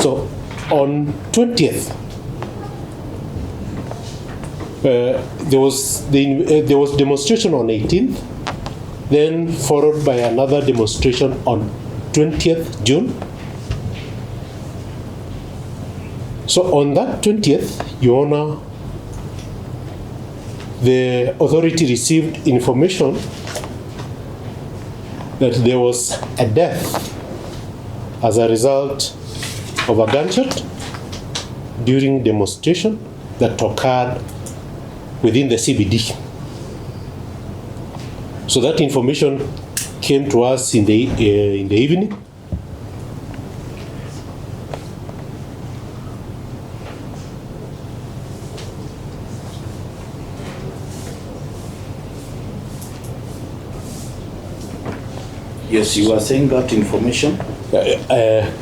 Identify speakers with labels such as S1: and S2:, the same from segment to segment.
S1: So on 20th, there was demonstration on 18th, then followed by another demonstration on 20th June. So on that 20th, Your Honor, the authority received information that there was a death as a result of a gunshot during demonstration that occurred within the CBD. So that information came to us in the evening.
S2: Yes, you were saying that information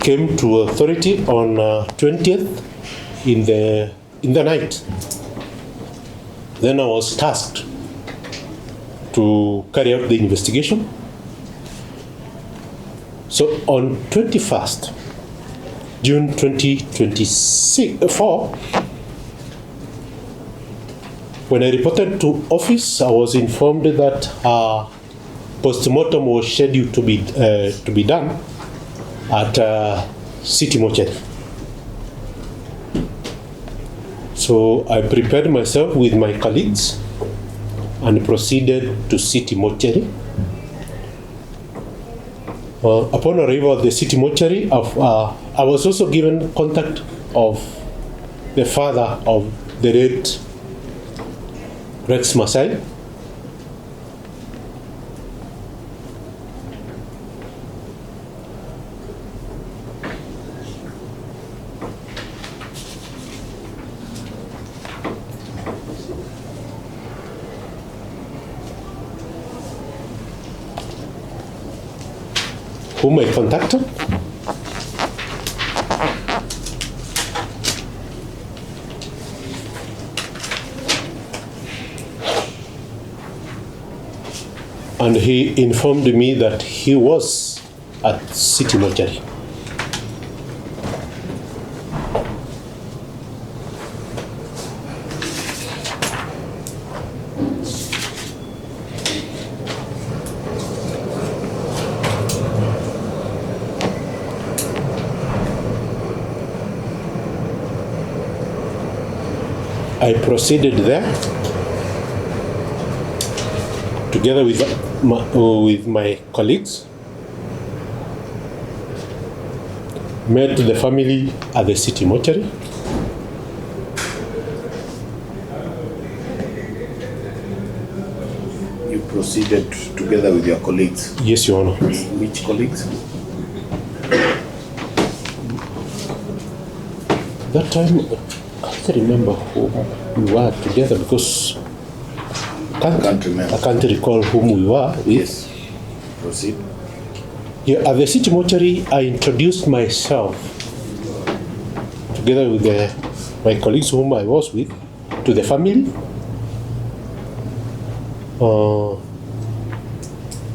S1: came to authority on 20th in the night. Then I was tasked to carry out the investigation. So on 21st June 2024, when I reported to office, I was informed that post-mortem was scheduled to be done at City Mortuary. So I prepared myself with my colleagues and proceeded to City Mortuary. Upon arrival at the City Mortuary, I was also given contact of the father of the late Rex Masai. Whom I contacted. And he informed me that he was at City Mortuary. I proceeded there together with my colleagues, met the family at the City Mortuary.
S2: You proceeded together with your colleagues?
S1: Yes, Your Honor.
S2: Which colleagues?
S1: That time, I can't remember who we were together because I can't recall whom we were with.
S2: Yes. Proceed.
S1: Yeah, at the City Mortuary, I introduced myself together with my colleagues whom I was with to the family.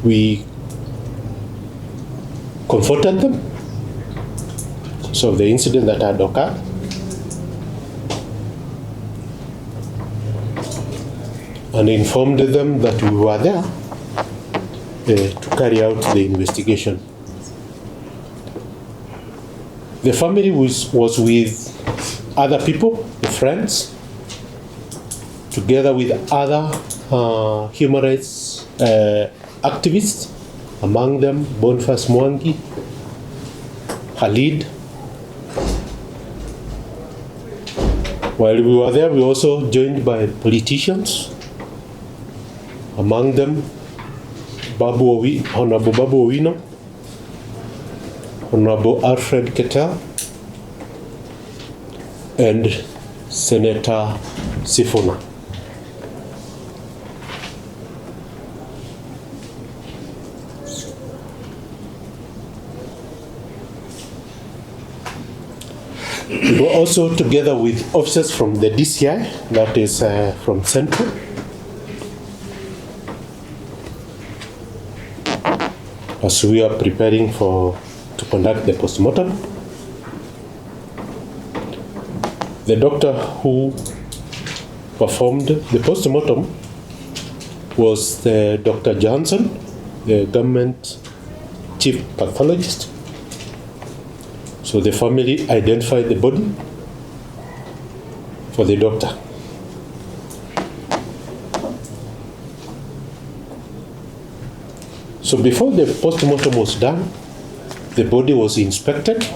S1: We comforted them of the incident that had occurred. And informed them that we were there to carry out the investigation. The family was with other people, the friends, together with other human rights activists, among them Boniface Mwangi, Khalid. While we were there, we were also joined by politicians, among them Honorable Babu Owino, Honorable Alfred Ketel, and Senator Sifuna. We were also together with officers from the DCI, that is from Central, as we are preparing to conduct the postmortem. The doctor who performed the postmortem was the Dr. Johnson, the government chief pathologist. So the family identified the body for the doctor. So before the postmortem was done, the body was inspected.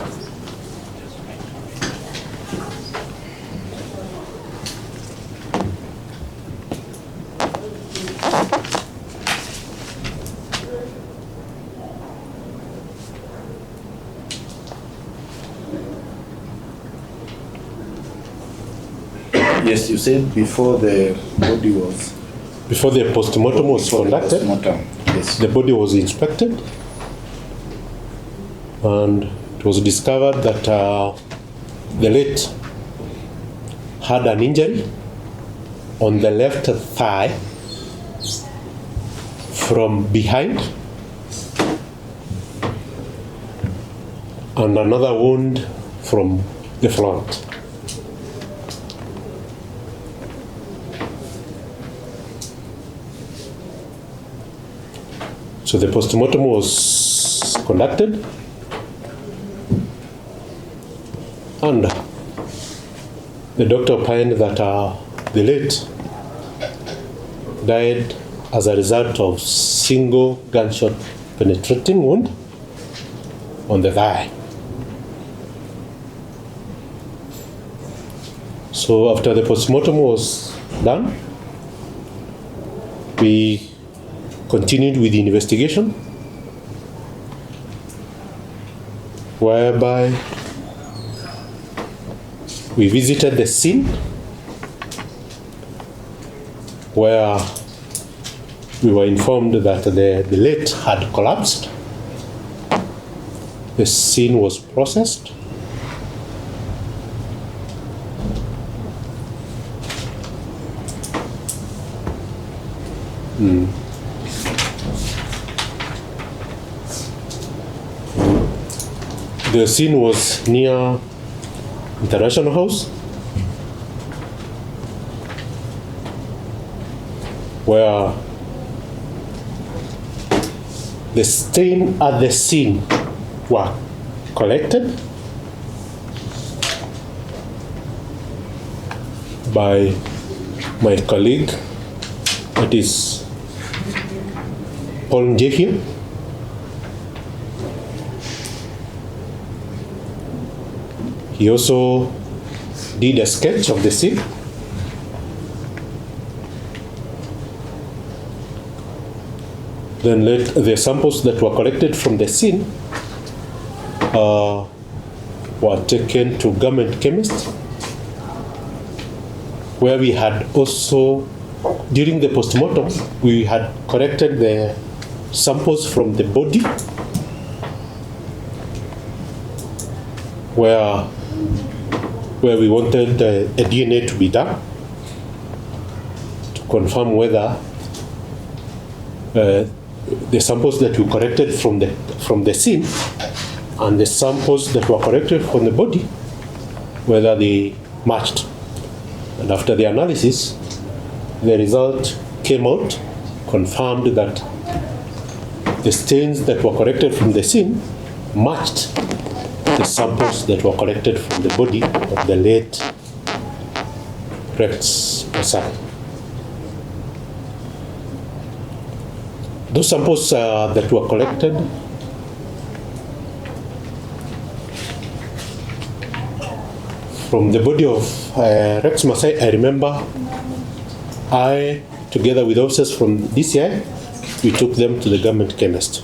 S2: Yes, you said before the body was...
S1: Before the postmortem was conducted,
S2: yes.
S1: the body was inspected, and it was discovered that the late had an injury on the left thigh from behind, and another wound from the front. So the postmortem was conducted, and the doctor opined that the late died as a result of single gunshot penetrating wound on the thigh. So after the postmortem was done, we continued with the investigation, whereby we visited the scene where we were informed that the late had collapsed. The scene was processed. The scene was near International House, where the stain at the scene were collected by my colleague, that is Paul Njehia. He also did a sketch of the scene. Then let the samples that were collected from the scene were taken to government chemists, where we had also, during the postmortem, we had collected the samples from the body, where we wanted a DNA to be done to confirm whether the samples that we collected from the scene and the samples that were collected from the body, whether they matched. And after the analysis, the result came out, confirmed that the stains that were collected from the scene matched the samples that were collected from the body of the late Rex Masai. Those samples that were collected from the body of Rex Masai, I remember I, together with officers from DCI, we took them to the government chemist.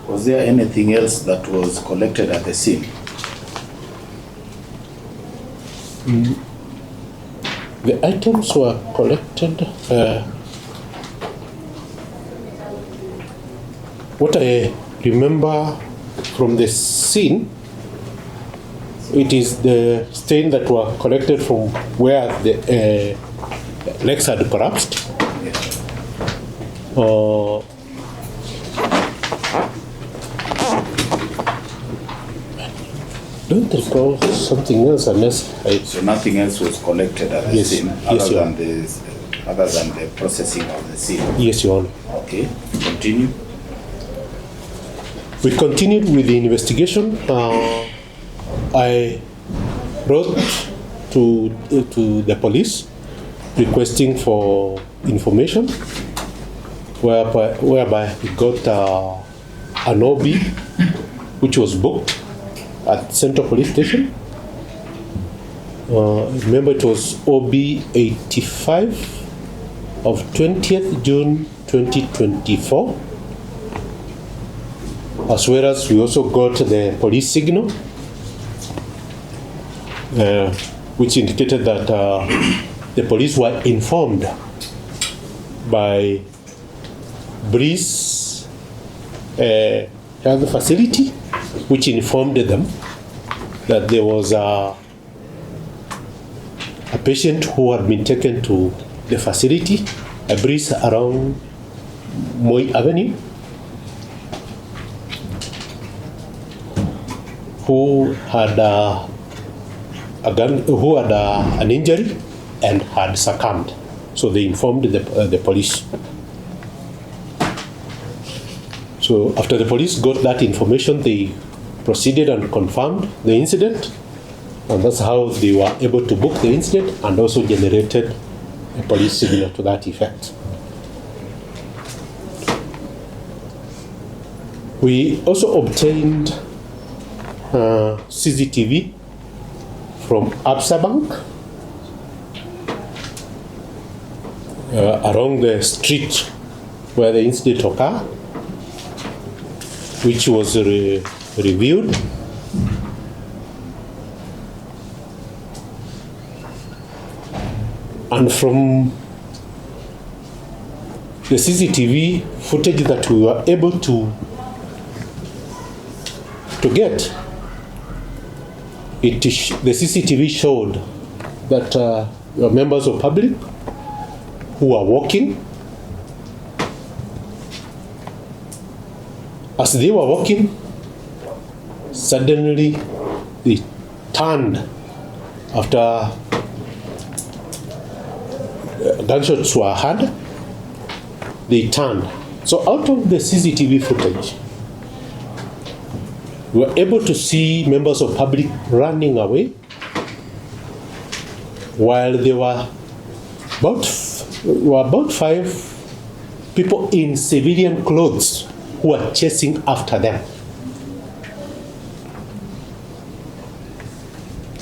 S2: Was there anything else that was collected at the scene?
S1: The items were collected. What I remember from the scene It is the stain that were collected from where the legs had collapsed. Don't recall something else unless
S2: So nothing else was collected at the
S1: Yes,
S2: scene
S1: yes, Your Honor.
S2: other than the processing of the scene.
S1: Yes, Your Honor.
S2: Okay, continue.
S1: We continued with the investigation. I wrote to the police requesting for information, whereby we got an OB which was booked at Central Police Station. Remember, it was OB 85 of 20th June 2024. As well as we also got the police signal, which indicated that the police were informed by Breeze Health Facility, which informed them that there was a patient who had been taken to the facility, a Breeze around Moi Avenue, who had an injury and had succumbed. So they informed the police. So after the police got that information, they proceeded and confirmed the incident, and that's how they were able to book the incident and also generated a police signal to that effect. We also obtained CCTV from Absa Bank along the street where the incident occurred, which was reviewed. And from the CCTV footage that we were able to get, the CCTV showed that members of public who were walking, as they were walking, suddenly they turned after gunshots were heard. They turned. So out of the CCTV footage, we were able to see members of public running away, while there were about 5 people in civilian clothes who were chasing after them.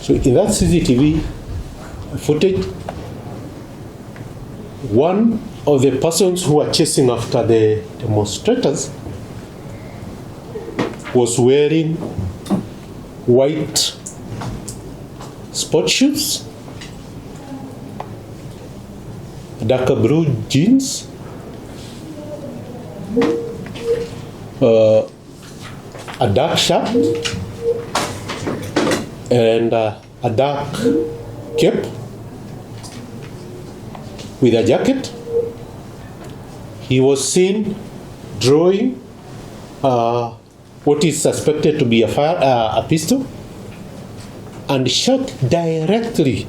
S1: So in that CCTV footage, one of the persons who were chasing after the demonstrators was wearing white sport shoes, darker blue jeans, a dark shirt, and a dark cape with a jacket. He was seen drawing what is suspected to be a pistol, and shot directly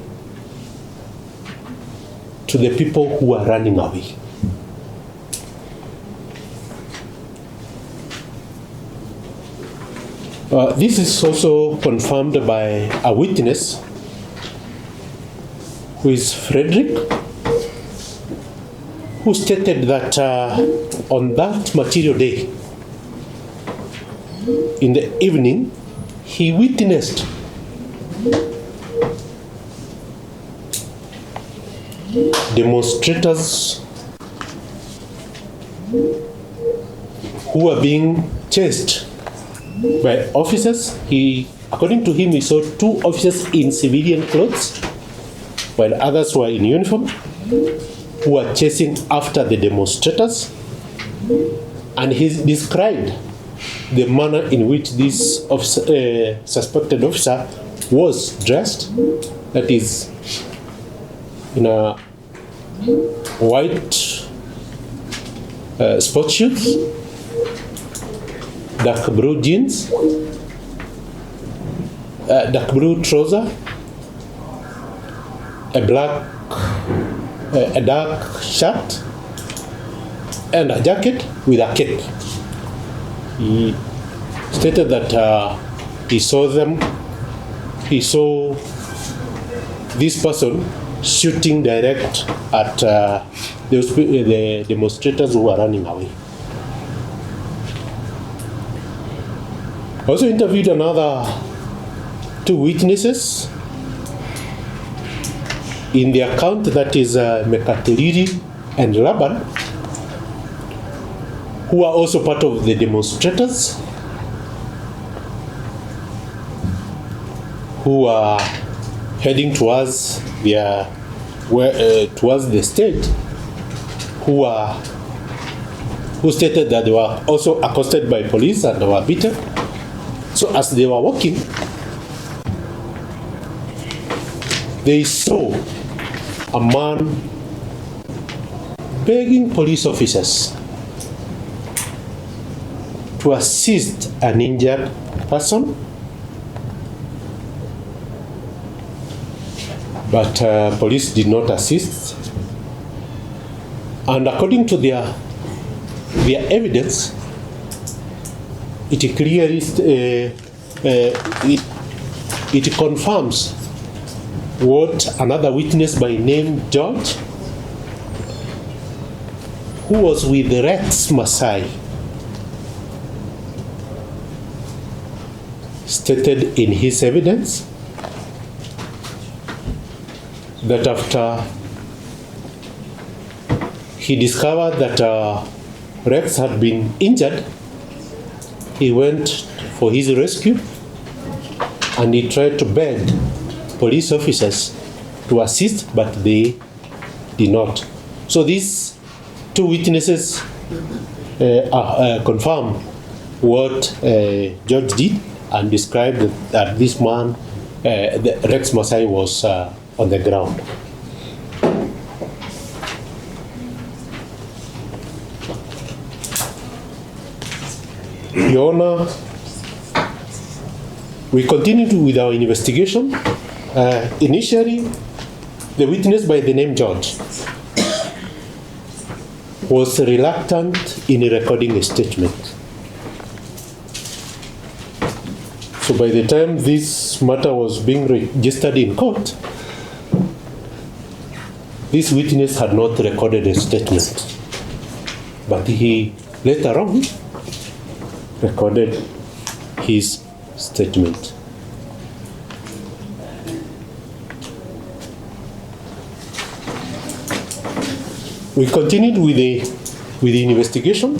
S1: to the people who are running away. This is also confirmed by a witness, who is Frederick, who stated that on that material day, in the evening, he witnessed demonstrators who were being chased by officers. According to him, he saw 2 officers in civilian clothes, while others were in uniform, who were chasing after the demonstrators. And he described the manner in which this suspected officer was dressed, that is, in a white sports shoes, dark blue jeans, dark blue trouser, a dark shirt, and a jacket with a cape. He stated that he saw this person shooting direct at the demonstrators who were running away. Also interviewed another 2 witnesses in the account, that is Mekateriri and Laban, who are also part of the demonstrators who are heading towards towards the state, who stated that they were also accosted by police and were beaten. So as they were walking, they saw a man begging police officers to assist an injured person, but police did not assist. And according to their evidence, it clearly it confirms what another witness by name George, who was with Rex Masai, stated in his evidence, that after he discovered that Rex had been injured, he went for his rescue and he tried to beg police officers to assist, but they did not. So these 2 witnesses confirm what George did and described that this man, Rex Masai, was on the ground. Your Honor, we continued with our investigation. Initially, the witness by the name George was reluctant in recording a statement. So by the time this matter was being registered in court, this witness had not recorded a statement, but he later on recorded his statement. We continued with the investigation.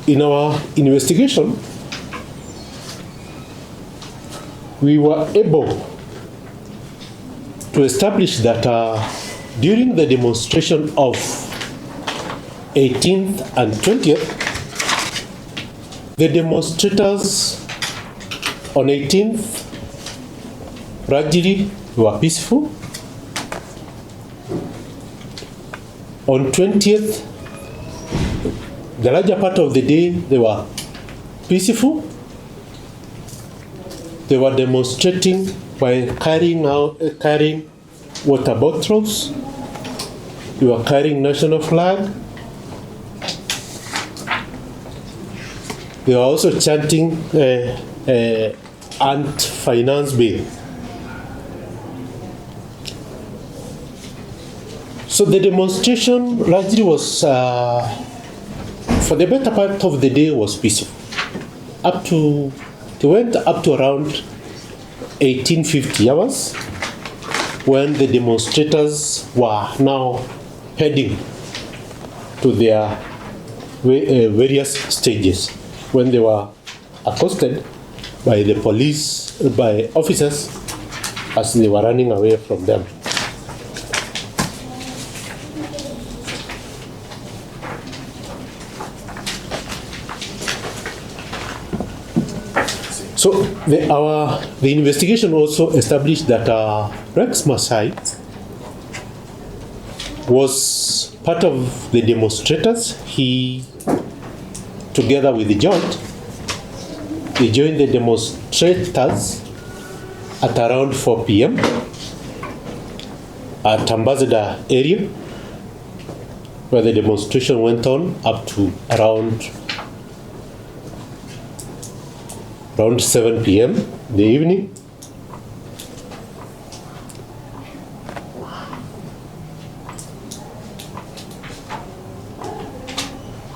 S1: In our investigation, we were able to establish that during the demonstration of 18th and 20th, the demonstrators on 18th largely were peaceful. On 20th, the larger part of the day, they were peaceful. They were demonstrating by carrying water bottles. They were carrying national flag. They were also chanting anti-finance bill. So the demonstration largely was, for the better part of the day, was peaceful. It went up to around 1850 hours, when the demonstrators were now heading to their various stages, when they were accosted by the police, by officers, as they were running away from them. So the investigation also established that Rex Masai was part of the demonstrators. He, together with the George, they joined the demonstrators at around 4 p.m. at Ambassador area, where the demonstration went on up to around 7 p.m. in the evening.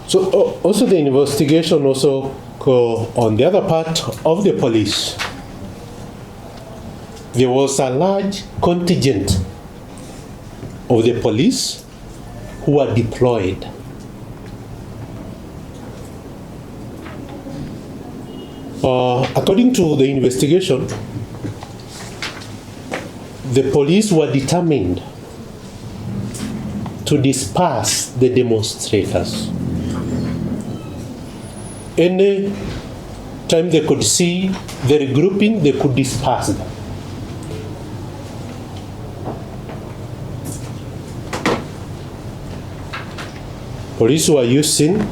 S1: So also the investigation also on the other part of the police, there was a large contingent of the police who were deployed. According to the investigation, the police were determined to disperse the demonstrators. Any time they could see the regrouping, they could disperse them. Police were using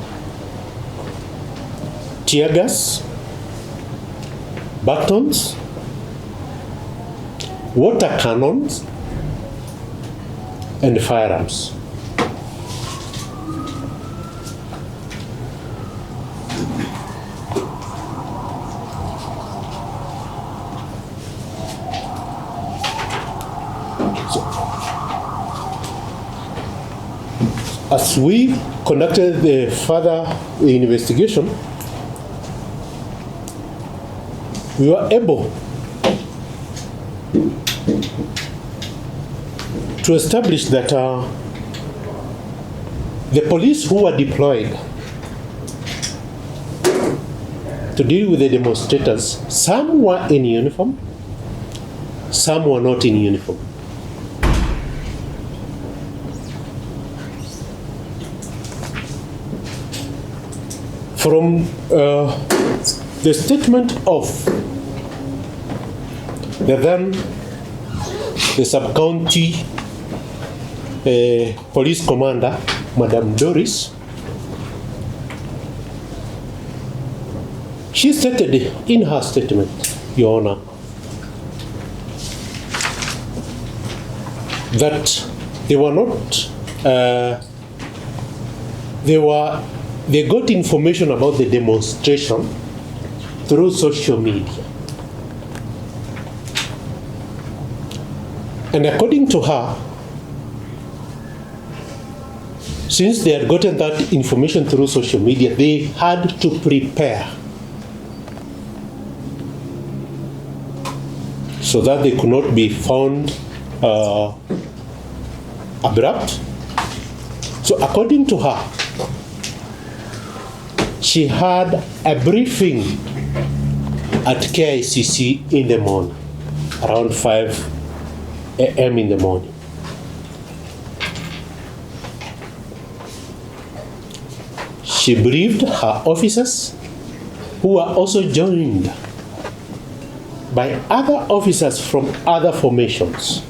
S1: tear gas, batons, water cannons, and firearms. As we conducted the further investigation, we were able to establish that the police who were deployed to deal with the demonstrators, some were in uniform, some were not in uniform. From the statement of the sub-county police commander, Madam Doris, she stated in her statement, Your Honor, that they were not, they got information about the demonstration through social media. And according to her, since they had gotten that information through social media, they had to prepare so that they could not be found abrupt. So according to her, she had a briefing at KICC in the morning, around 5 a.m. in the morning. She briefed her officers, who were also joined by other officers from other formations.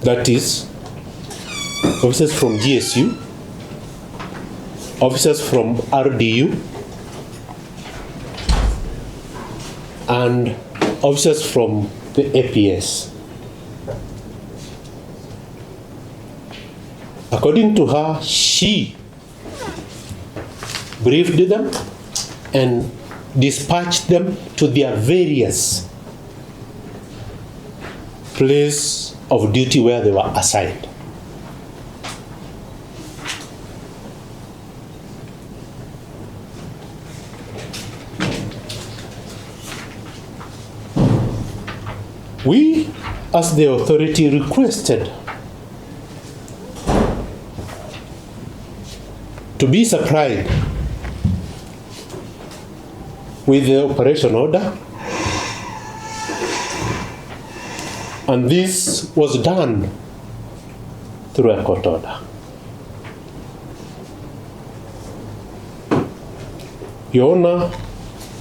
S1: That is, officers from GSU, officers from RDU, and officers from the APS. According to her, she briefed them and dispatched them to their various places of duty where they were assigned. We, as the authority, requested to be supplied with the operation order, and this was done through a court order. Your Honor,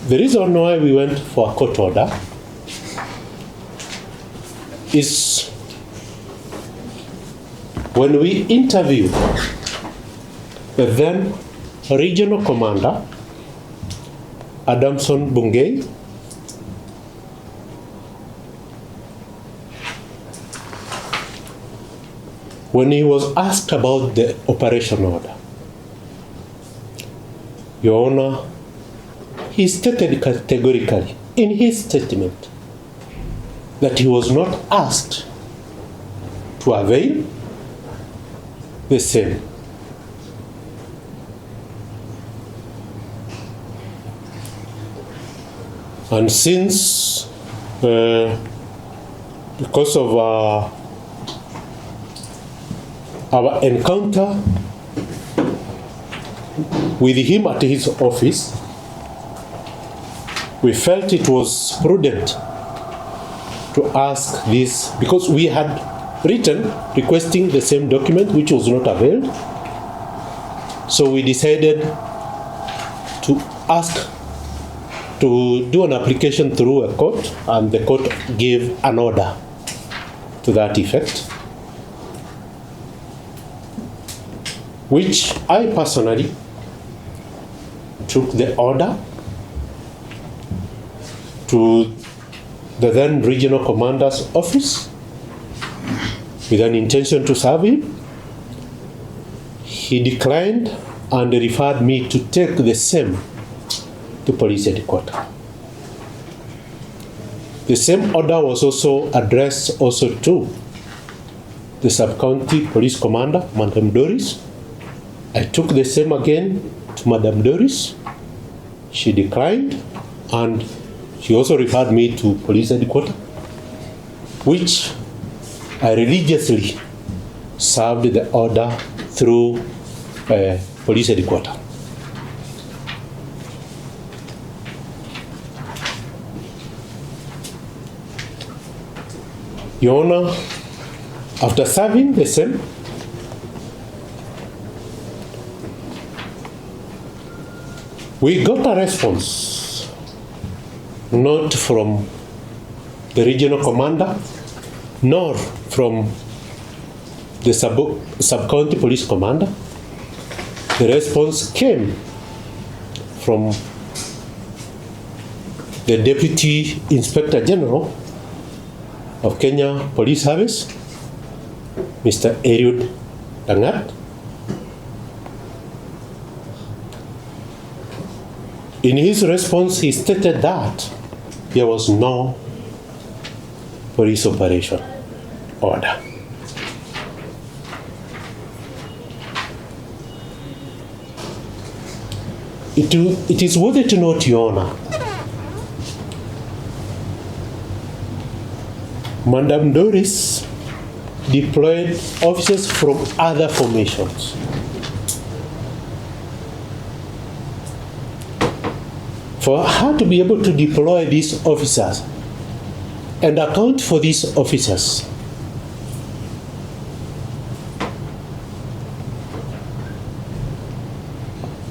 S1: The reason why we went for a court order is when we interviewed the then regional commander, Adamson Bungei, when he was asked about the operation order, Your Honor, he stated categorically in his statement that he was not asked to avail the same. And since, because of our encounter with him at his office, we felt it was prudent to ask this, because we had written requesting the same document which was not availed. So we decided to ask to do an application through a court, and the court gave an order to that effect, which I personally took the order to the then regional commander's office with an intention to serve him. He declined and referred me to take the same to police headquarters. The same order was also addressed also to the sub-county police commander, Madam Doris. I took the same again to Madam Doris. She declined, and she also referred me to police headquarters, which I religiously served the order through police headquarters. Your Honor, after serving the same, we got a response, not from the regional commander, nor from the sub-county police commander. The response came from the Deputy Inspector General of Kenya Police Service, Mr. Eliud Dangat. In his response, he stated that there was no police operation order. It is worthy to note, Your Honor, Madam Doris deployed officers from other formations. For her to be able to deploy these officers and account for these officers,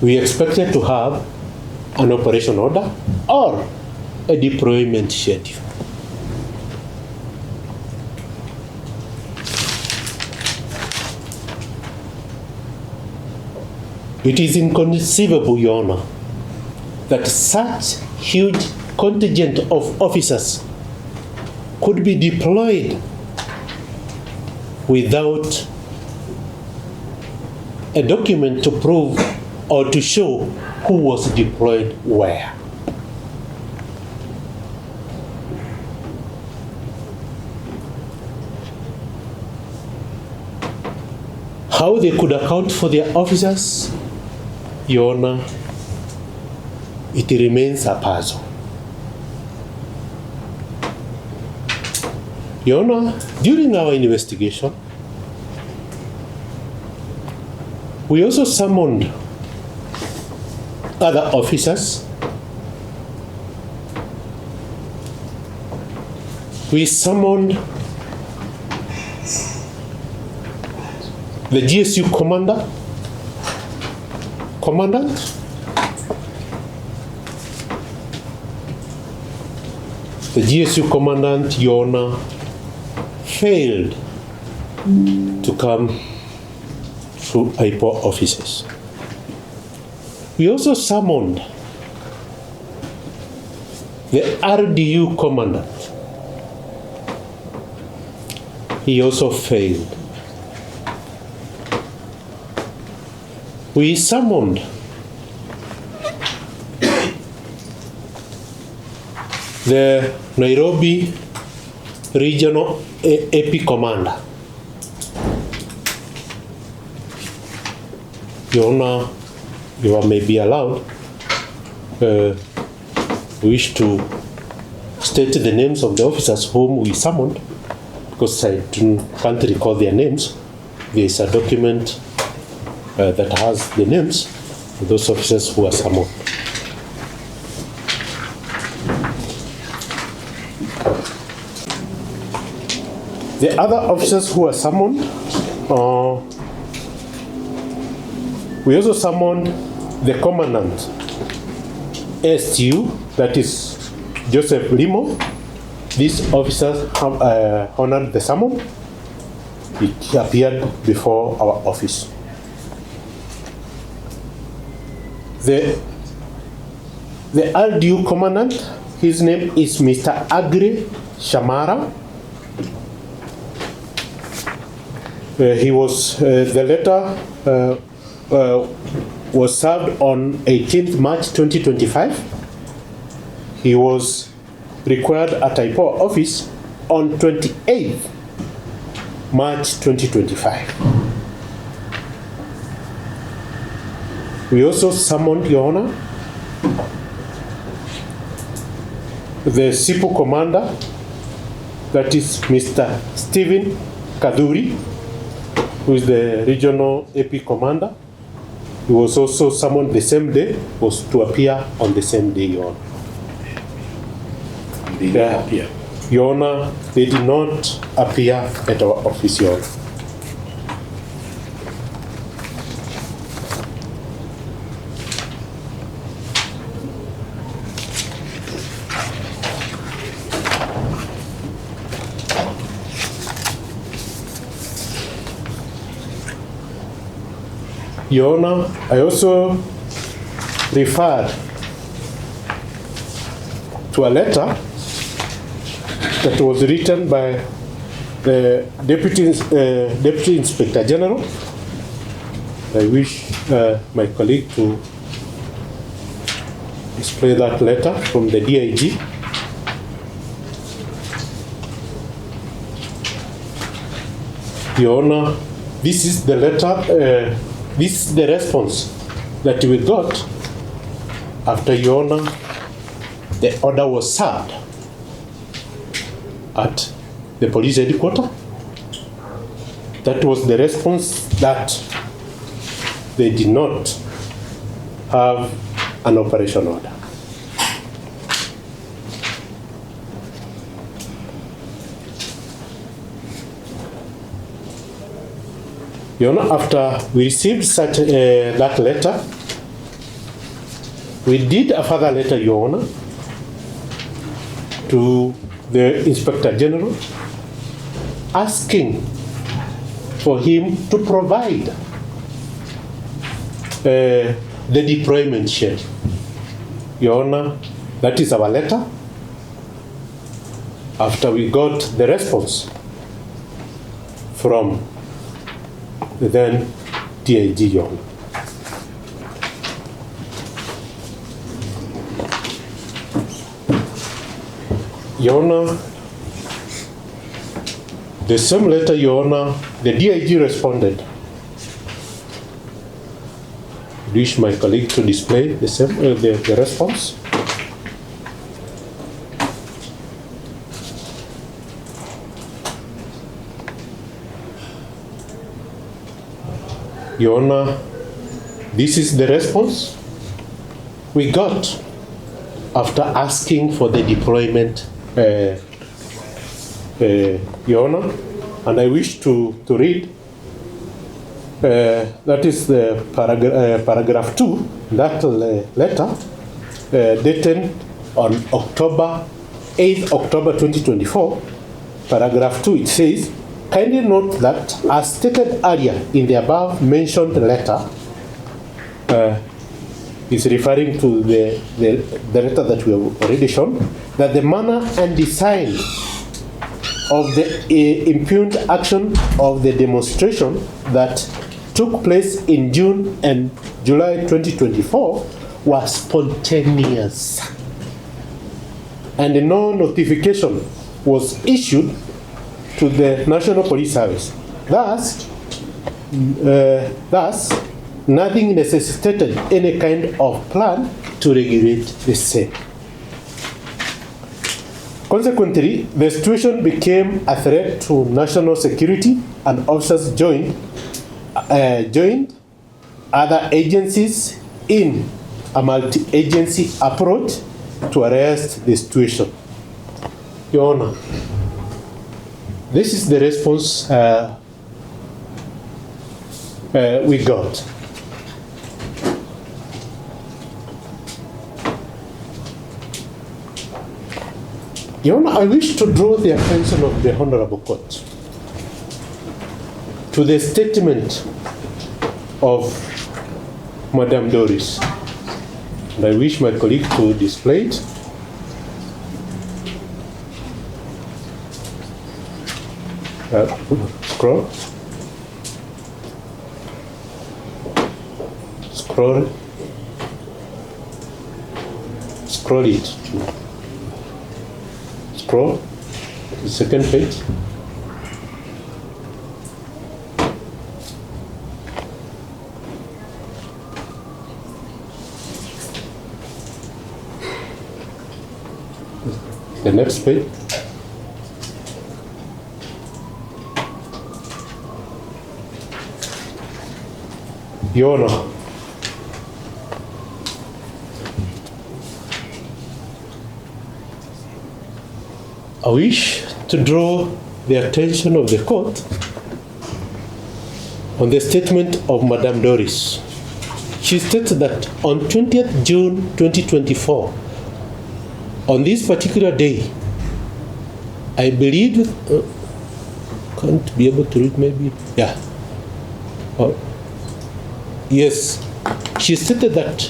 S1: we expected to have an operation order or a deployment schedule. It is inconceivable, Your Honor, that such huge contingent of officers could be deployed without a document to prove or to show who was deployed where. How they could account for their officers, Your Honor, it remains a puzzle. Your Honor, during our investigation, we also summoned other officers. We summoned the GSU commandant, the GSU commandant, Your Honor, failed to come through IPO offices. We also summoned the RDU commandant. He also failed. We summoned the Nairobi regional AP commander. Your Honor, you may be allowed. Wish to state the names of the officers whom we summoned, because I can't recall their names. There is a document that has the names of those officers who are summoned. The other officers who are summoned, we also summoned the commandant, STU, that is Joseph Limo. These officers have honored the summon. He appeared before our office. The RDU commandant, his name is Mr. Agri Shamara. He was, the letter was served on 18th March 2025. He was required at IPO office on 28th March 2025. We also summoned, Your Honor, the SIPO commander, that is Mr. Stephen Kaduri, who is the regional AP commander. He was also summoned the same day, was to appear on the same day, Your Honor.
S2: They did not appear.
S1: Your Honor, they did not appear at our office, Your Honor. Your Honor, I also referred to a letter that was written by the Deputy Inspector General. I wish my colleague to display that letter from the DIG. Your Honor, this is the letter, this is the response that we got after, Your Honor, the order was served at the police headquarters. That was the response, that they did not have an operation order. Your Honor, after we received such that letter, we did a further letter, Your Honor, to the Inspector General, asking for him to provide the deployment schedule. Your Honor, that is our letter. After we got the response from the then DIG, Your Honor. Your Honor, the same letter, Your Honor, the DIG responded. I wish my colleague to display the same the response. Your Honor, this is the response we got after asking for the deployment, Your Honor, and I wish to read. That is the paragraph 2, that letter, dated on October 8th October 2024, paragraph 2, it says, kindly note that as stated earlier in the above mentioned letter, is referring to the letter that we have already shown, that the manner and design of the impugned action of the demonstration that took place in June and July 2024 was spontaneous, and no notification was issued to the National Police Service. Thus, nothing necessitated any kind of plan to regulate the same. Consequently, the situation became a threat to national security, and officers joined other agencies in a multi-agency approach to arrest the situation. Your Honor, this is the response we got. Your Honor, I wish to draw the attention of the Honorable Court to the statement of Madame Doris. And I wish my colleague to display it. Scroll. Scroll it. Scroll the second page. The next page. Your Honor, I wish to draw the attention of the court on the statement of Madame Doris. She states that on 20th June 2024, on this particular day, I believe, can't be able to read maybe, yeah. Yes, she stated that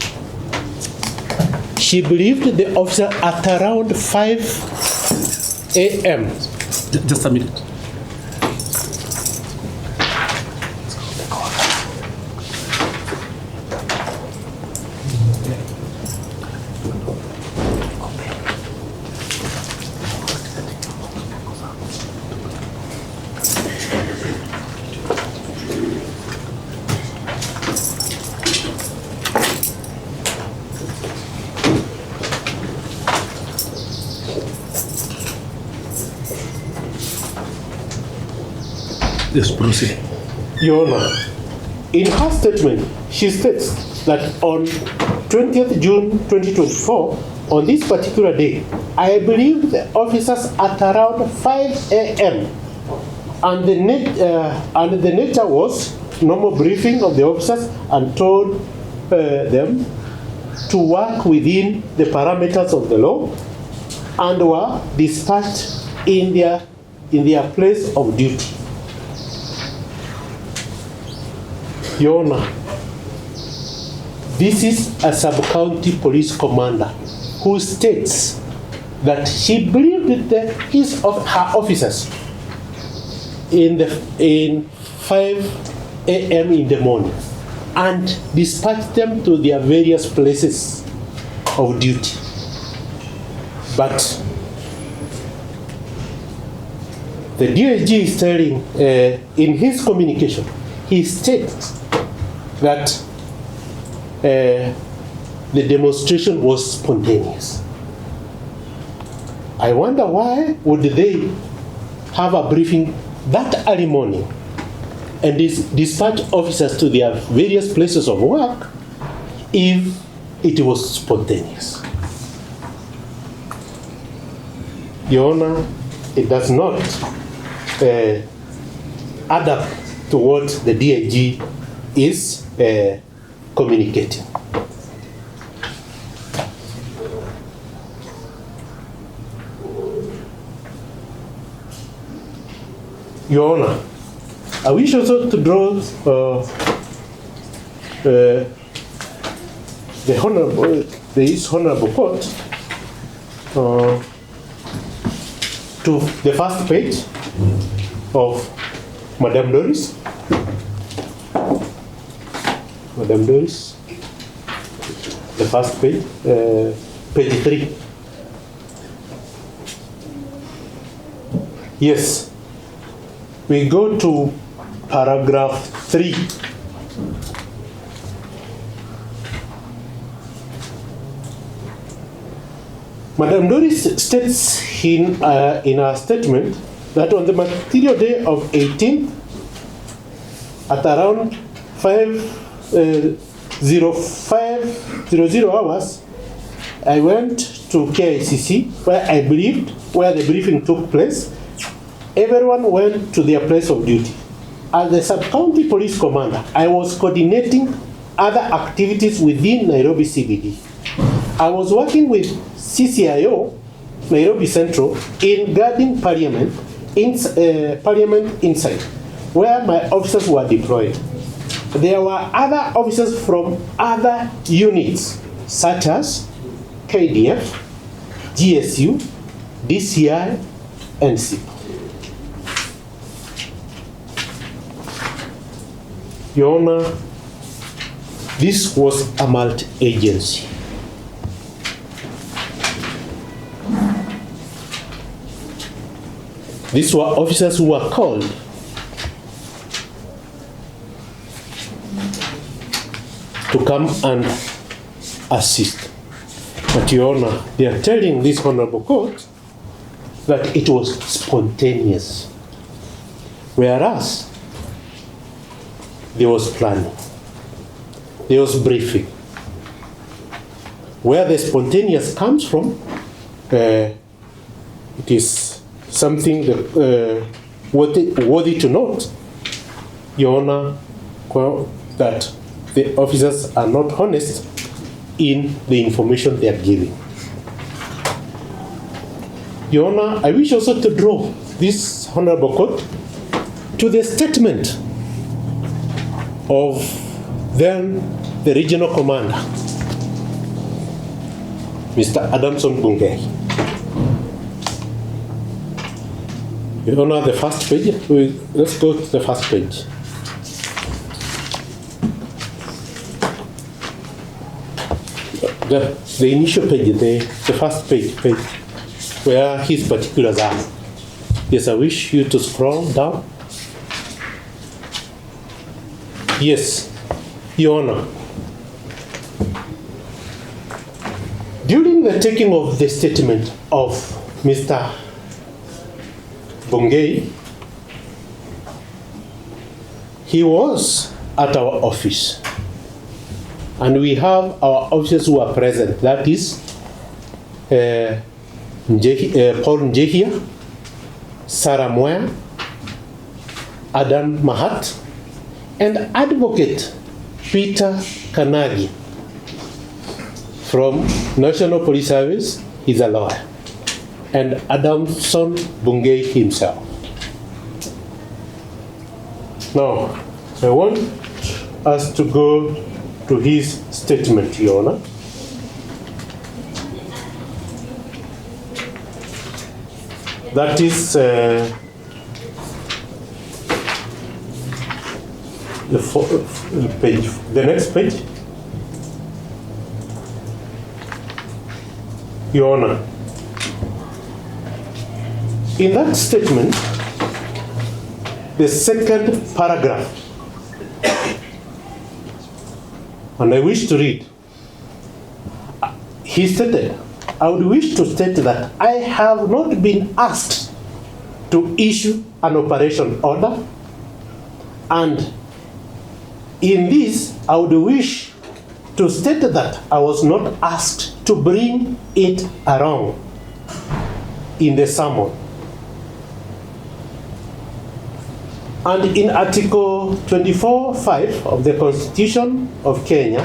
S1: she believed the officer at around 5 a.m.
S3: Just a minute. Yes, proceed.
S1: Your Honor, in her statement, she states that on 20th June 2024, on this particular day, I believe the officers at around 5 a.m. And the nature was normal briefing of the officers and told them to work within the parameters of the law and were dispatched in their place of duty. Your Honor, this is a sub-county police commander who states that she believed that her officers in 5 a.m. in the morning and dispatched them to their various places of duty. But the DIG is telling, in his communication, he states that the demonstration was spontaneous. I wonder why would they have a briefing that early morning and dispatch officers to their various places of work if it was spontaneous. Your Honor, it does not add up to what the DIG is communicating. Your Honor, I wish also to draw the Honorable Court to the first page of Madame Doris. Madame Doris, the first page, page 3. Yes, we go to paragraph 3. Madame Doris states in her statement that on the material day of 18th, at around 05:00 hours, I went to KICC where the briefing took place. Everyone went to their place of duty. As the sub-county police commander, I was coordinating other activities within Nairobi CBD. I was working with CCIO, Nairobi Central, in guarding Parliament inside, where my officers were deployed. There were other officers from other units, such as KDF, GSU, DCI, and SIP. Your Honor, this was a multi-agency. These were officers who were called to come and assist. But Your Honor, they are telling this Honorable Court that it was spontaneous, whereas there was planning, there was briefing. Where the spontaneous comes from, it is something that, worthy to note, Your Honor, that the officers are not honest in the information they are giving. Your Honor, I wish also to draw this Honorable Court to the statement of then the regional commander, Mr. Adamson Bungei. Your Honor, the first page, let's go to the first page. The initial page, the first page, where his particulars are. Yes, I wish you to scroll down. Yes, Your Honor. During the taking of the statement of Mr. Bungei, he was at our office. And we have our officers who are present. That is Paul Njehia, Sarah Moya, Adam Mahat, and Advocate Peter Kanagi from National Police Service. He's a lawyer. And Adamson Bungei himself. Now, I want us to go to his statement, Your Honor. That is the page, the next page. Your Honor, in that statement, the second paragraph, and I wish to read, he stated, I would wish to state that I have not been asked to issue an operation order, and in this, I would wish to state that I was not asked to bring it around in the sermon. And in Article 24(5) of the Constitution of Kenya,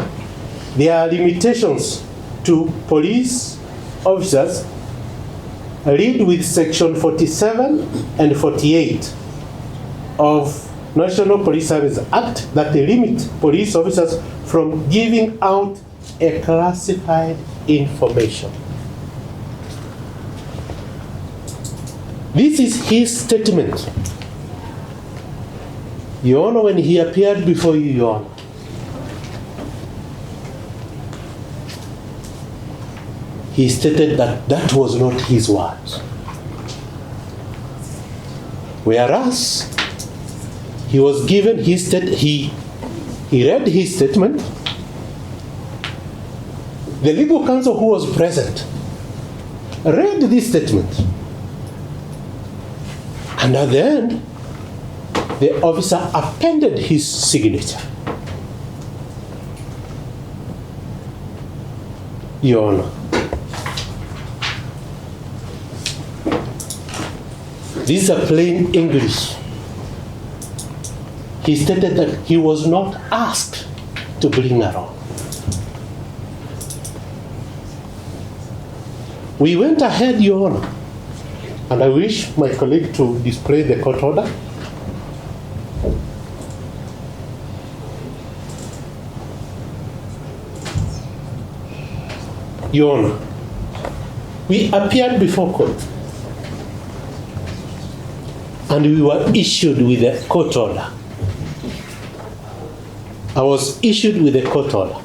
S1: there are limitations to police officers. Read with Section 47 and 48 of National Police Service Act that limit police officers from giving out a classified information. This is his statement, Your Honor, when he appeared before you, Your Honor. He stated that that was not his words. Whereas he was given his he read his statement. The legal counsel who was present read this statement. And at the end, the officer appended his signature. Your Honor, this is a plain English. He stated that he was not asked to bring around. We went ahead, Your Honor, and I wish my colleague to display the court order. Your Honor, we appeared before court and we were issued with a court order. I was issued with a court order.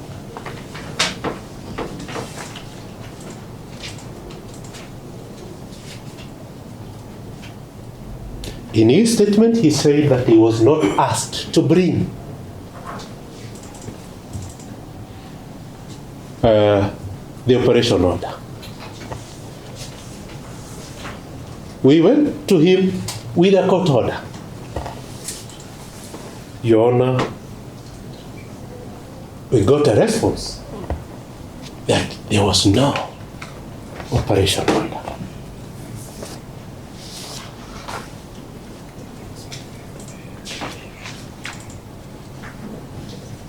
S1: In his statement, he said that he was not asked to bring the operation order. We went to him with a court order. Your Honor, we got a response that there was no operation order.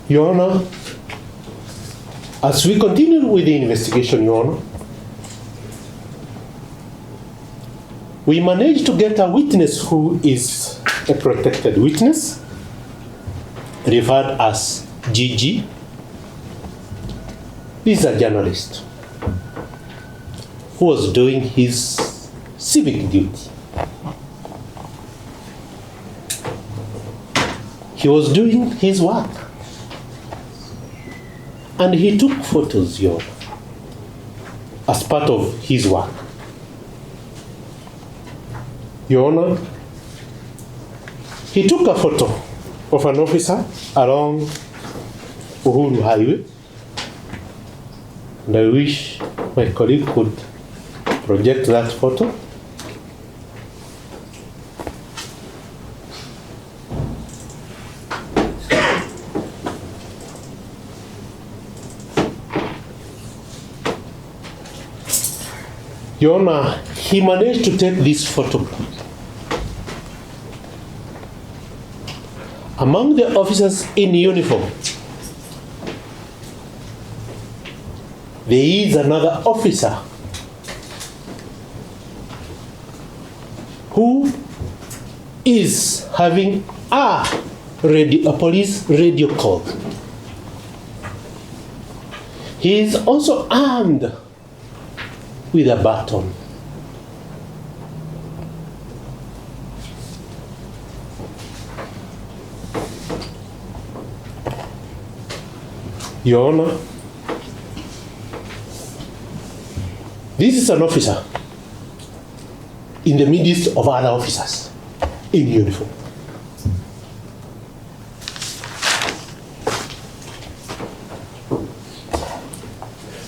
S1: Your Honor, as we continued with the investigation, Your Honor, we managed to get a witness who is a protected witness, referred as GG. This is a journalist who was doing his civic duty. He was doing his work. And he took photos, Your Honor, as part of his work. Your Honor, he took a photo of an officer along Uhuru Highway. And I wish my colleague could project that photo. Your Honor, he managed to take this photograph. Among the officers in uniform, there is another officer who is having a police radio call. He is also armed with a baton. Your Honor, this is an officer in the midst of other officers in uniform.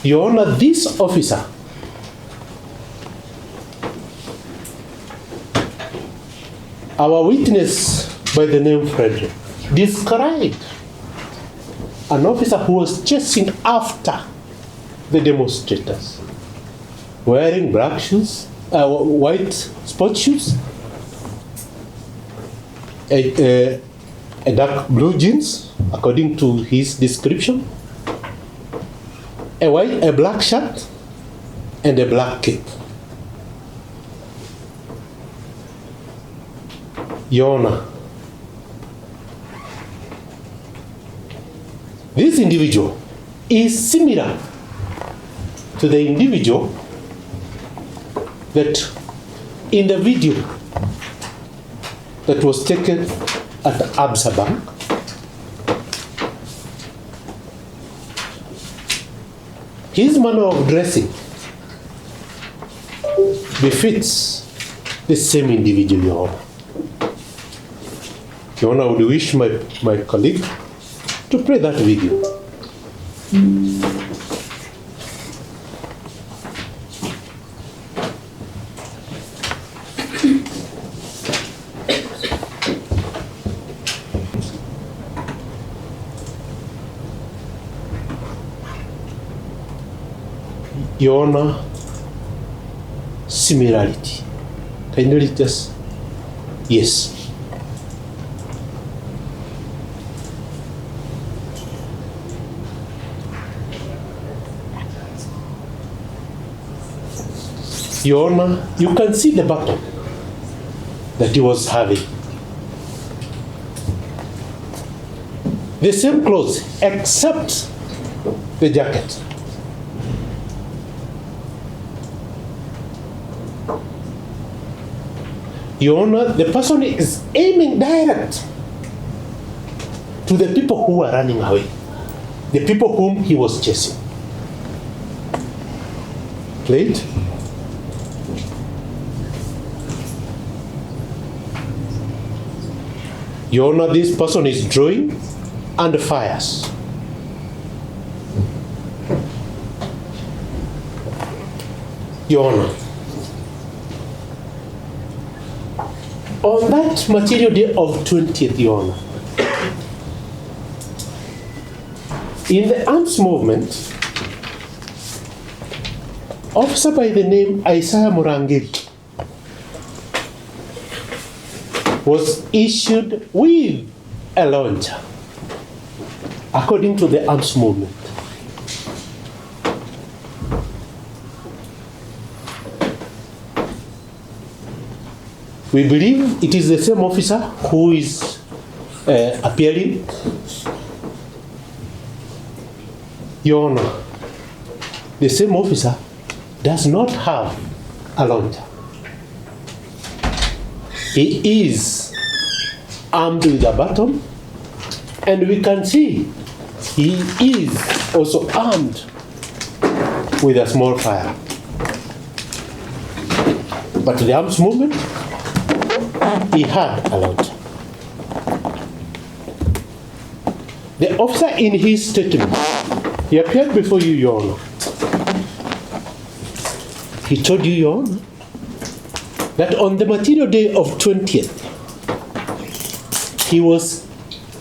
S1: Your Honor, this officer our witness by the name Frederick described an officer who was chasing after the demonstrators, wearing black shoes, white sports shoes, a dark blue jeans, according to his description, a black shirt, and a black cape. Your Honor, This individual is similar to the individual that in the video that was taken at Absa Bank, his manner of dressing befits the same individual, Your Honor. Your Honor, I would wish my colleague to play that video. Your Honor, similarity. Can you read this? Yes. Your Honor, you can see the button that he was having. The same clothes, except the jacket. Your Honor, the person is aiming direct to the people who are running away, the people whom he was chasing. Plate. Your Honor, this person is drawing and fires. Your Honor, on that material day of 20th, Your Honor, in the arms movement, officer by the name Isaiah Murangiri was issued with a launcher, according to the arms movement. We believe it is the same officer who is appearing. Your Honor, the same officer does not have a launcher. He is armed with a baton, and we can see he is also armed with a small fire. But the arms movement, he had a launcher. The officer in his statement, he appeared before you, Your Honor. He told you, Your Honor, that on the material day of 20th, he was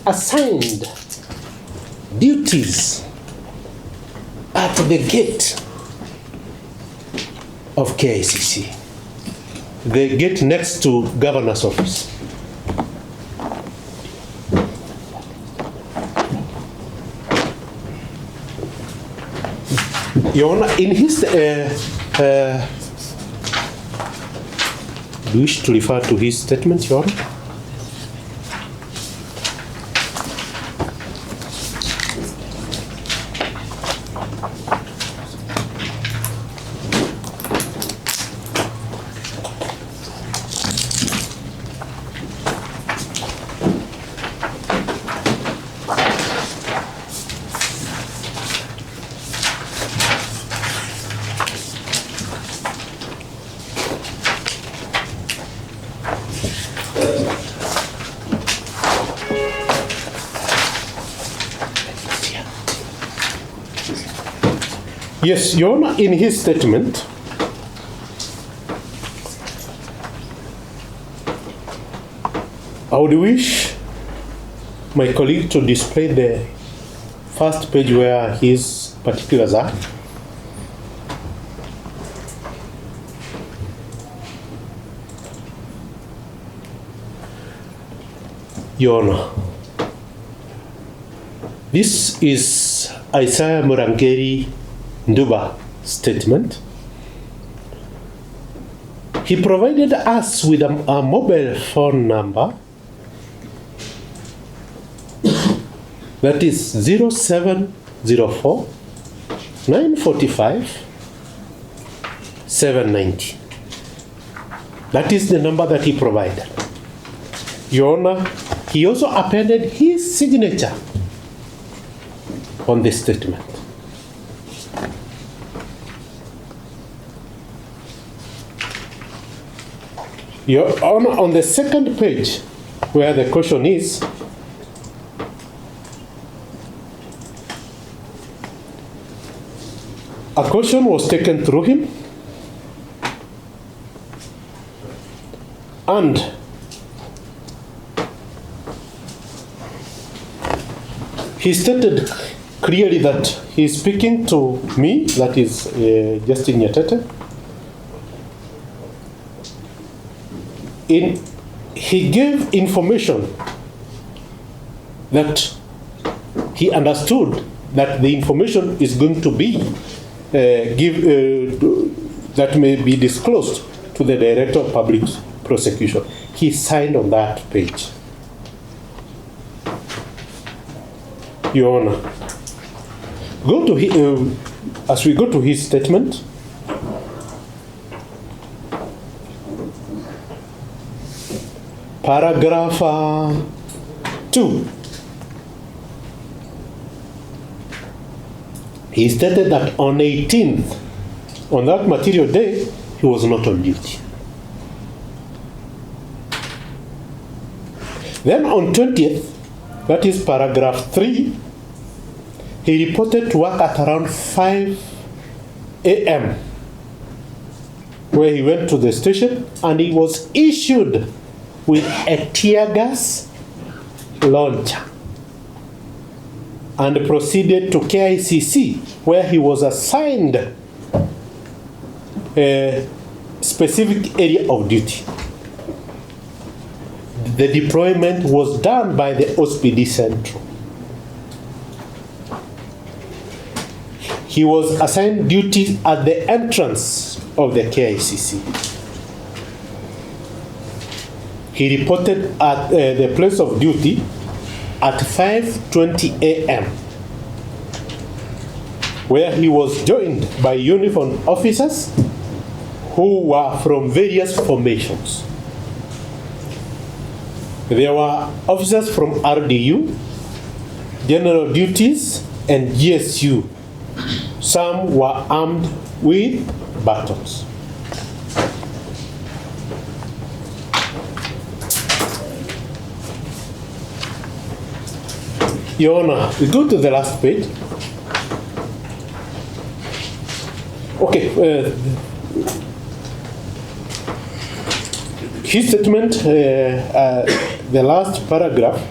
S1: assigned duties at the gate of KICC, the gate next to governor's office. Your Honor, in his do you wish to refer to his statement, Your Honor? Yes, Your Honor, in his statement, I would wish my colleague to display the first page where his particulars are. Your Honor, this is Isaiah Murangiri Nduba statement. He provided us with a mobile phone number That is 0704 945 790. That is the number that he provided. Your Honor, he also appended his signature on this statement. Your Honor, on the second page, where the question is, a question was taken through him, and he stated clearly that he is speaking to me, that is Justin Nyatete. He gave information that he understood that the information is going to be that may be disclosed to the Director of Public Prosecution. He signed on that page. Your Honor, as we go to his statement, paragraph 2. He stated that on 18th, on that material day, he was not on duty. Then on 20th, that is paragraph 3, he reported to work at around 5 a.m., where he went to the station and he was issued with a tear gas launcher and proceeded to KICC, where he was assigned a specific area of duty. The deployment was done by the OSPD Central. He was assigned duty at the entrance of the KICC. He reported at the place of duty at 5:20 a.m., where he was joined by uniformed officers who were from various formations. There were officers from RDU, General Duties, and GSU. Some were armed with batons. Your Honor, we go to the last page. Okay. His statement, the last paragraph,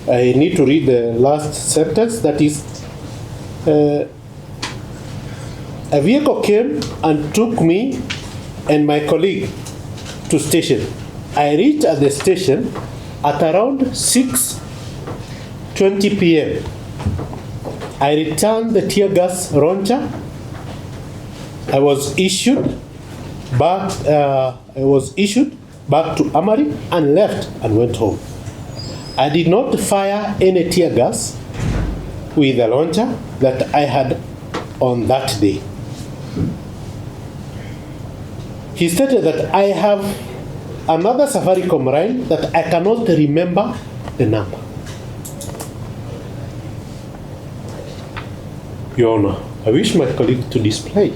S1: I need to read the last sentence, that is, a vehicle came and took me and my colleague to station. I reached at the station at around 6:20 p.m. I returned the tear gas launcher. I was issued back to Amari and left and went home. I did not fire any tear gas with the launcher that I had on that day. He stated that I have another Safaricom line that I cannot remember the number. Your Honor, I wish my colleague to display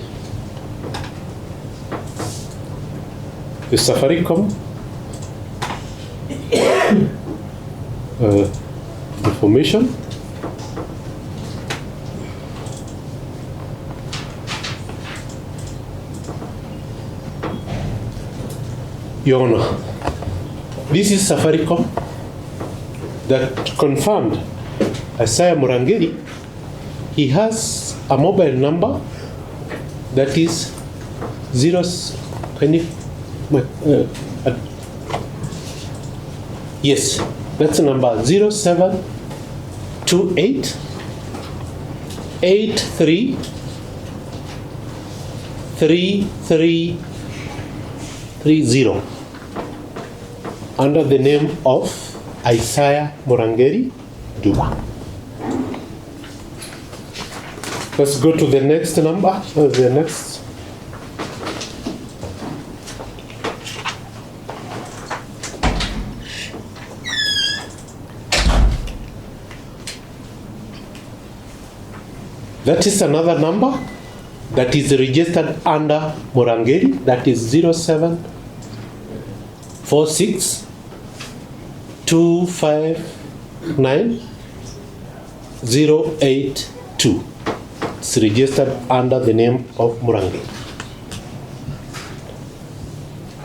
S1: the Safaricom information. Your Honor, this is Safaricom that confirmed Isaiah Murangeri. He has a mobile number that is yes, that's number 0728 83 3330 under the name of Isaiah Murangeri Duba. Let's go to the next number. The next. That is another number that is registered under Murangeri. That is 0746 259 082. It's registered under the name of Murangeri.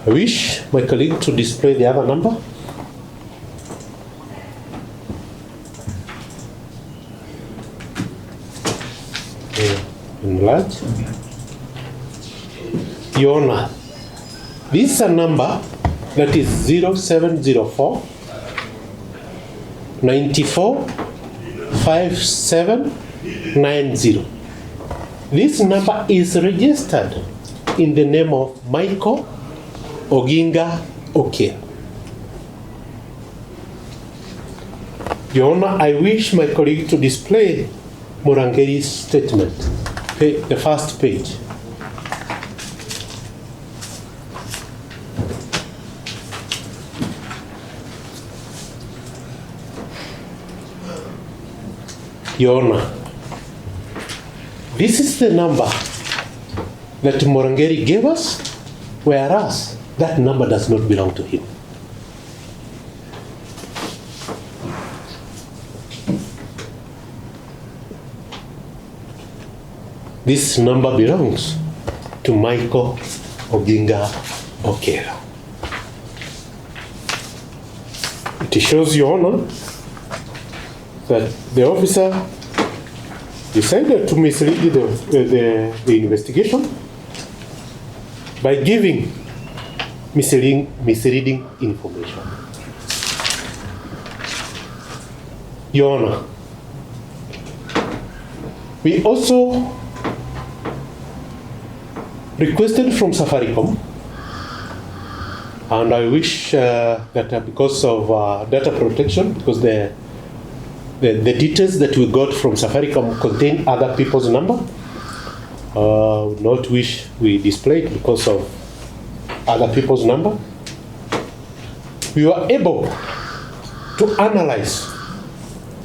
S1: I wish my colleague to display the other number. Enlarge. Your Honor, this is a number that is 0704 94 5790. This number is registered in the name of Michael Oginga Oke. Your Honor, I wish my colleague to display Murangeri's statement, the first page. Your Honor, this is the number that Murangeri gave us, whereas that number does not belong to him. This number belongs to Michael Oginga Okera. It shows, Your Honor, that the officer decided to mislead the investigation by giving misleading information. Your Honor, we also requested from Safaricom, and I wish that because of data protection, because the details that we got from Safaricom contain other people's number, would not wish we display it because of other people's number. We were able to analyze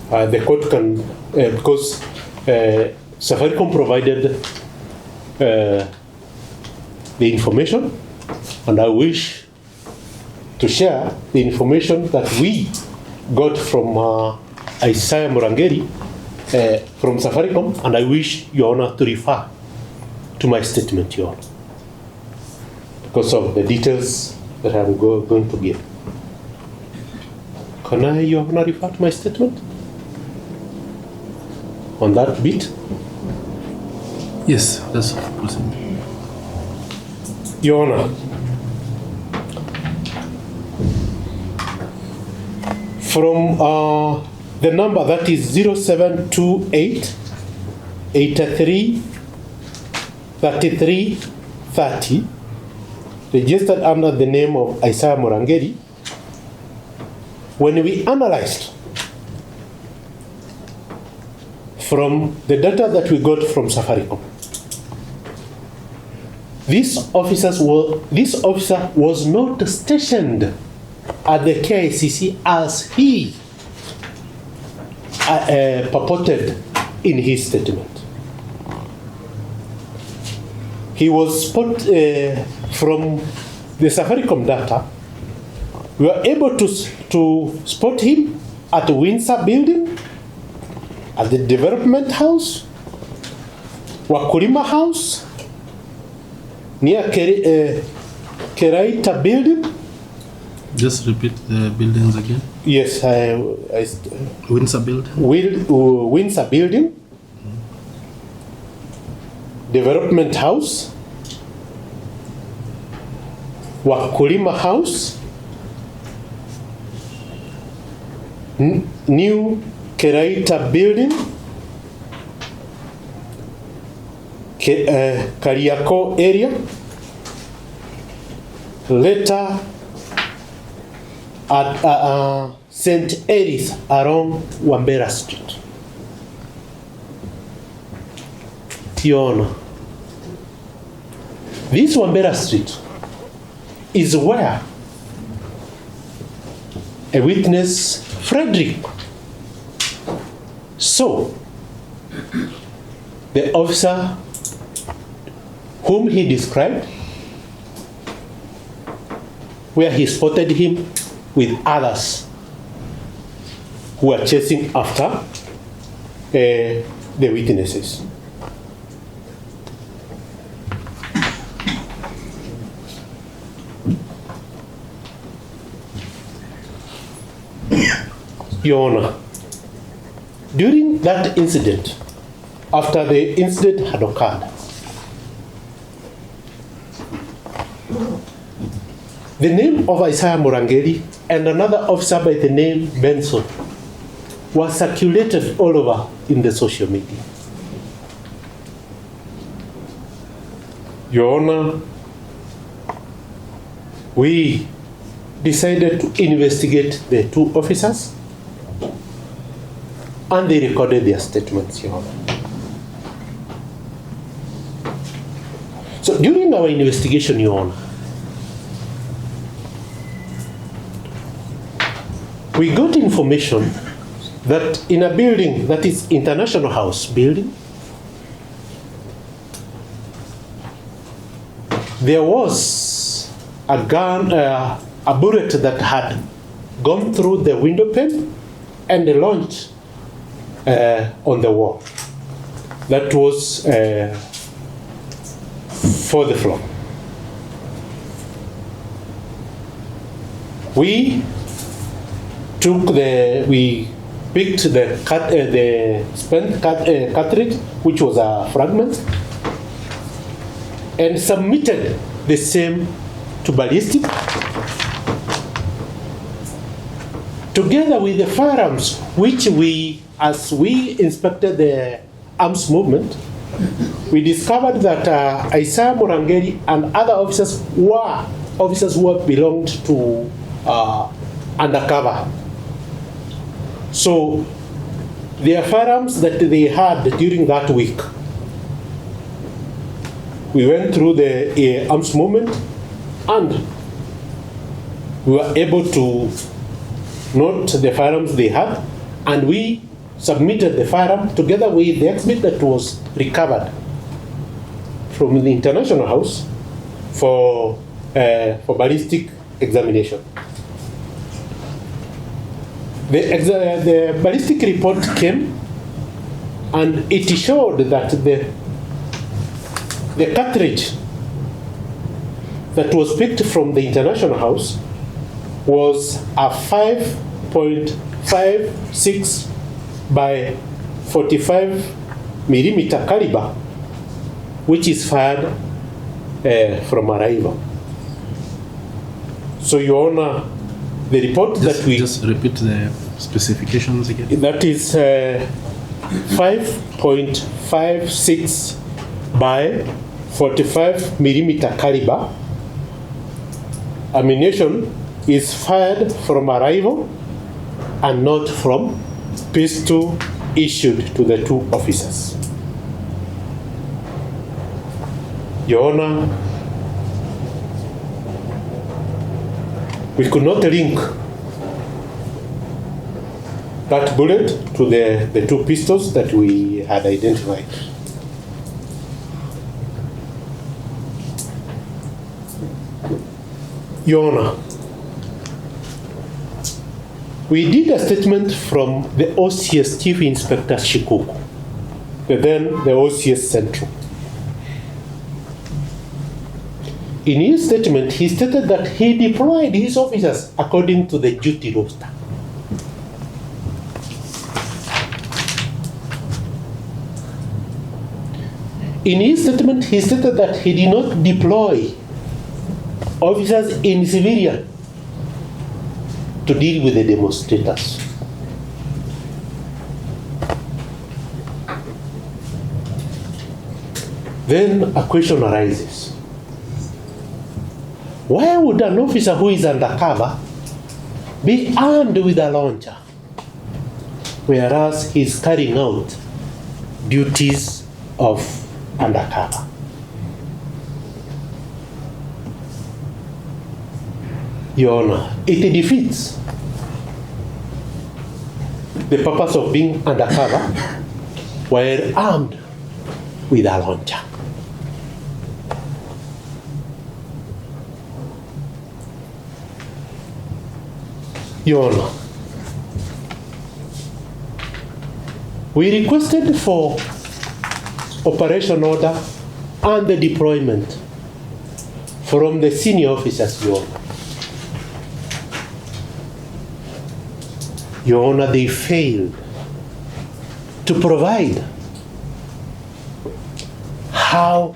S1: the court can because Safaricom provided the information, and I wish to share the information that we got from Isaiah Murangeri from Safaricom, and I wish Your Honor to refer to my statement, Your Honor, because of the details that I'm going to give. Can I, Your Honor, refer to my statement on that bit?
S3: Yes, that's proceed.
S1: Your Honor, from the number that is 0728 83 33 30, registered under the name of Isaiah Murangeri, when we analyzed from the data that we got from Safaricom, this officer was not stationed at the KICC as he purported in his statement. He was spotted from the Safaricom data. We were able to spot him at the Windsor building, at the development house, Wakulima house, near Keraita building.
S3: Just repeat the buildings again.
S1: Yes,
S3: Windsor building.
S1: Windsor building, development house, Wakulima house, new Keraita building, Kariako area, later at St. Aries around Wambera Street. Your Honor, this Wambera Street is where a witness, Frederick, saw the officer whom he described, where he spotted him with others who were chasing after the witnesses. Your Honor, during that incident, after the incident had occurred, the name of Isaiah Murangeri and another officer by the name Benson was circulated all over in the social media. Your Honor, we decided to investigate the two officers and they recorded their statements, Your Honor. So during our investigation, Your Honor, we got information that in a building that is International House building, there was a gun, a bullet that had gone through the window pane and launched on the wall. That was for the floor. We picked the spent cartridge, which was a fragment, and submitted the same to ballistic, together with the firearms, which as we inspected the arms movement, we discovered that Isaiah Murangeri and other officers were officers who belonged to undercover. So their firearms that they had during that week, we went through the arms movement and we were able to note the firearms they had, and we submitted the firearm together with the exhibit that was recovered from the International House for ballistic examination. The ballistic report came and it showed that the cartridge that was picked from the International House was a 5.56 by 45 millimeter caliber, which is fired from a rifle. So, Your Honor, the report that we...
S3: Just repeat the specifications again.
S1: That is 5.56 by 45 millimeter caliber. Ammunition is fired from a rifle and not from pistol issued to the two officers. Your Honor, we could not link that bullet to the two pistols that we had identified. Your Honor, we did a statement from the OCS Chief Inspector Shikuku, then the OCS Central. In his statement, he stated that he deployed his officers according to the duty roster. In his statement, he stated that he did not deploy officers in civilian to deal with the demonstrators. Then a question arises. Why would an officer who is undercover be armed with a launcher, whereas he's carrying out duties of undercover. Your Honor, it defeats the purpose of being undercover while armed with a launcher. Your Honor, we requested for operation order and the deployment from the senior officers, Your Honor. Your Honor, they failed to provide how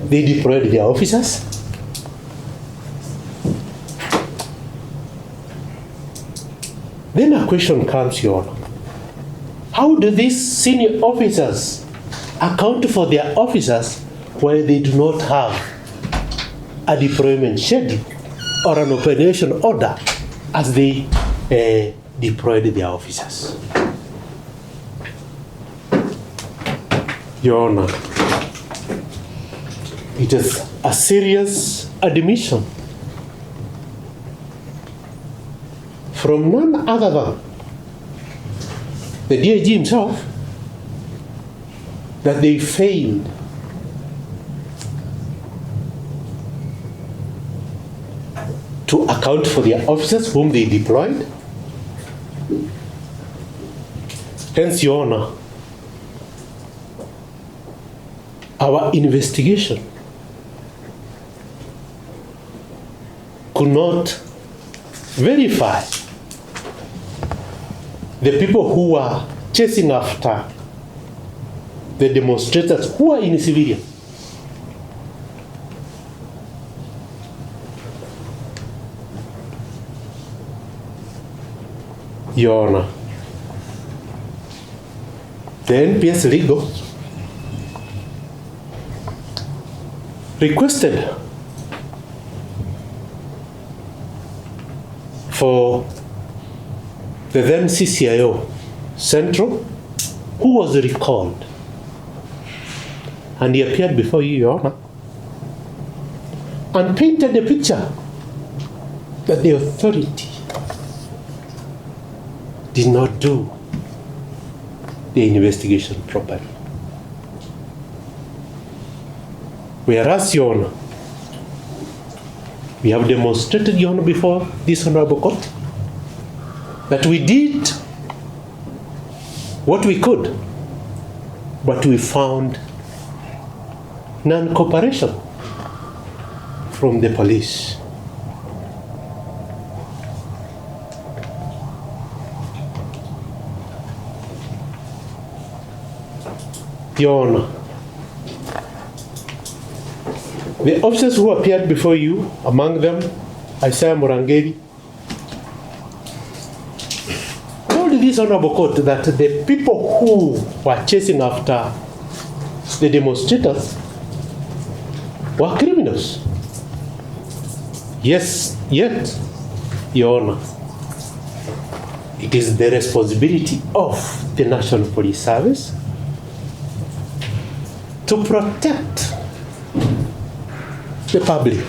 S1: they deployed their officers, then a question comes, Your Honor. How do these senior officers account for their officers while they do not have a deployment schedule or an operation order as they deployed their officers? Your Honor, it is a serious admission from none other than the DIG himself that they failed to account for their officers whom they deployed. Hence, Your Honor, our investigation could not verify the people who were chasing after the demonstrators who are in civilian. Your Honor, the NPS Legal requested for the then CCIO Central, who was recalled, and he appeared before you, Your Honor, and painted a picture that the authority did not do the investigation properly. Whereas, Your Honor, we have demonstrated, Your Honor, before this honorable court that we did what we could, but we found non-cooperation from the police. Your Honor, the officers who appeared before you, among them Isaiah Murangeri, told this honorable court that the people who were chasing after the demonstrators were criminals. Yes, yet, Your Honor, it is the responsibility of the National Police Service to protect the public.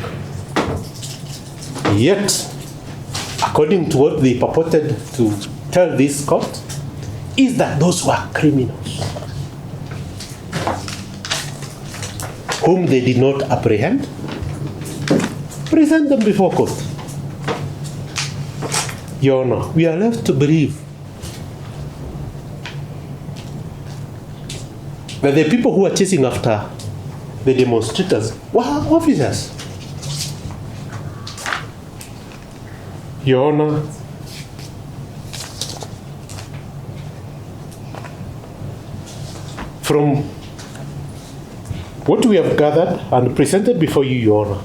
S1: Yet, according to what they purported to tell this court, is that those were criminals whom they did not apprehend, present them before court. Your Honor, we are left to believe that the people who are chasing after the demonstrators were officers. Your Honor, from what we have gathered and presented before you, Your Honor,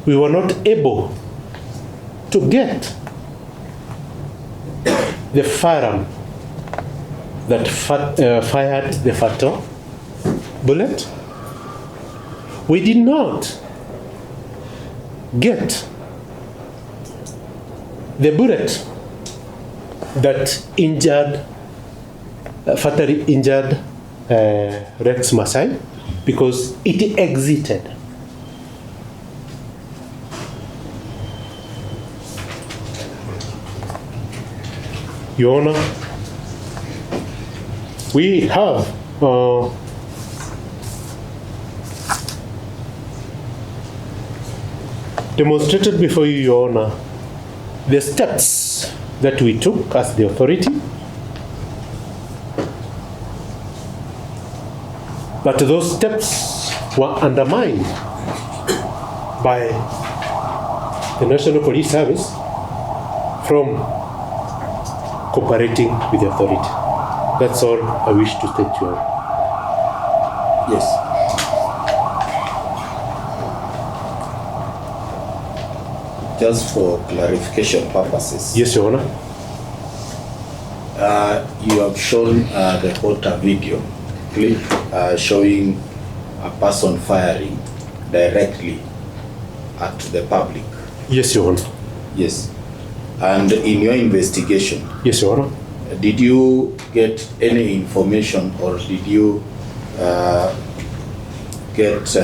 S1: we were not able to get the firearm that fired the fatal bullet. We did not get the bullet that injured fatally injured Rex Masai because it exited. Your Honor, we have demonstrated before you, Your Honor, the steps that we took as the authority, but those steps were undermined by the National Police Service from cooperating with the authority. That's all I wish to state to you.
S2: Yes. Just for clarification purposes.
S1: Yes, Your Honor.
S2: You have shown the Horta video clip showing a person firing directly at the public.
S1: Yes, Your Honor.
S2: Yes. And in your investigation,
S1: Yes, Your Honor.
S2: did you get any information or did you get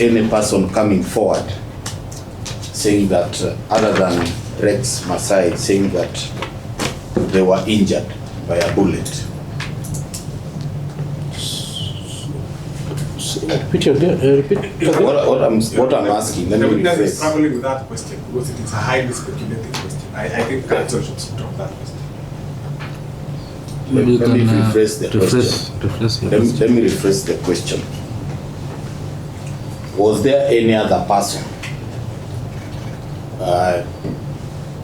S2: any person coming forward saying that other than Rex Masai saying that they were injured by a bullet?
S1: Repeat repeat.
S2: What I'm asking, let me
S4: Witness is
S2: rephrase.
S4: struggling with that question because it is a highly speculative question. I think counsel should stop that question.
S2: Let me rephrase the
S3: Rephrase
S2: Let me rephrase the question. Was there any other person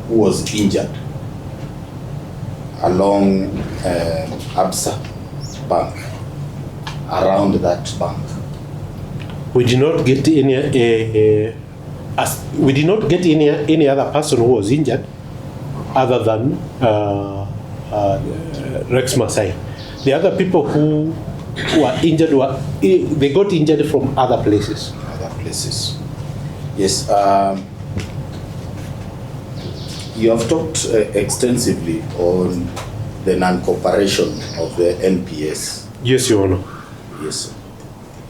S2: who was injured along Absa Bank, around that bank?
S1: We did not get any other person who was injured other than Rex Masai. The other people who were injured they got injured from other places.
S2: Other places. Yes. You have talked extensively on the non-cooperation of the NPS.
S1: Yes, Your Honor.
S2: Yes.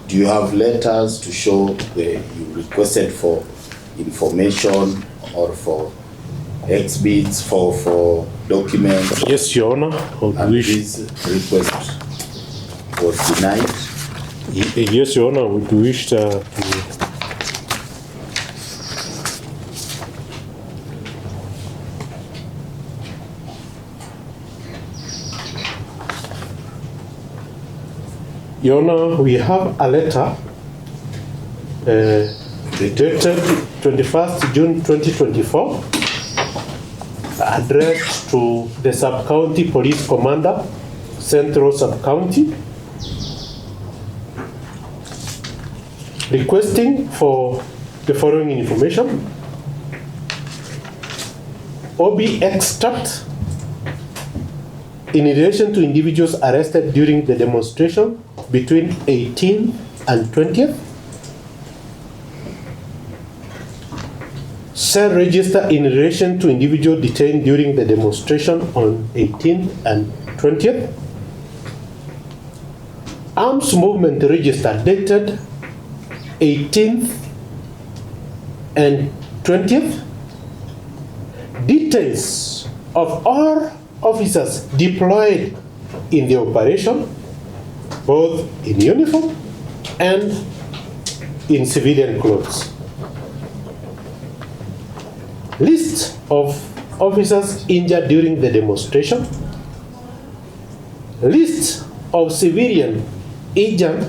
S2: Do you have letters to show you requested for information or for exhibits, for documents?
S1: Yes, Your Honor.
S2: And this request was denied?
S1: Yes, Your Honor. We wish to. Your Honor, we have a letter dated 21st June 2024 addressed to the Sub-County Police Commander, Central Sub-County, requesting for the following information: OB extract in relation to individuals arrested during the demonstration between 18th and 20th. Cell register in relation to individual detained during the demonstration on 18th and 20th. Arms movement register dated 18th and 20th. Details of all officers deployed in the operation, both in uniform and in civilian clothes. List of officers injured during the demonstration. List of civilian injured,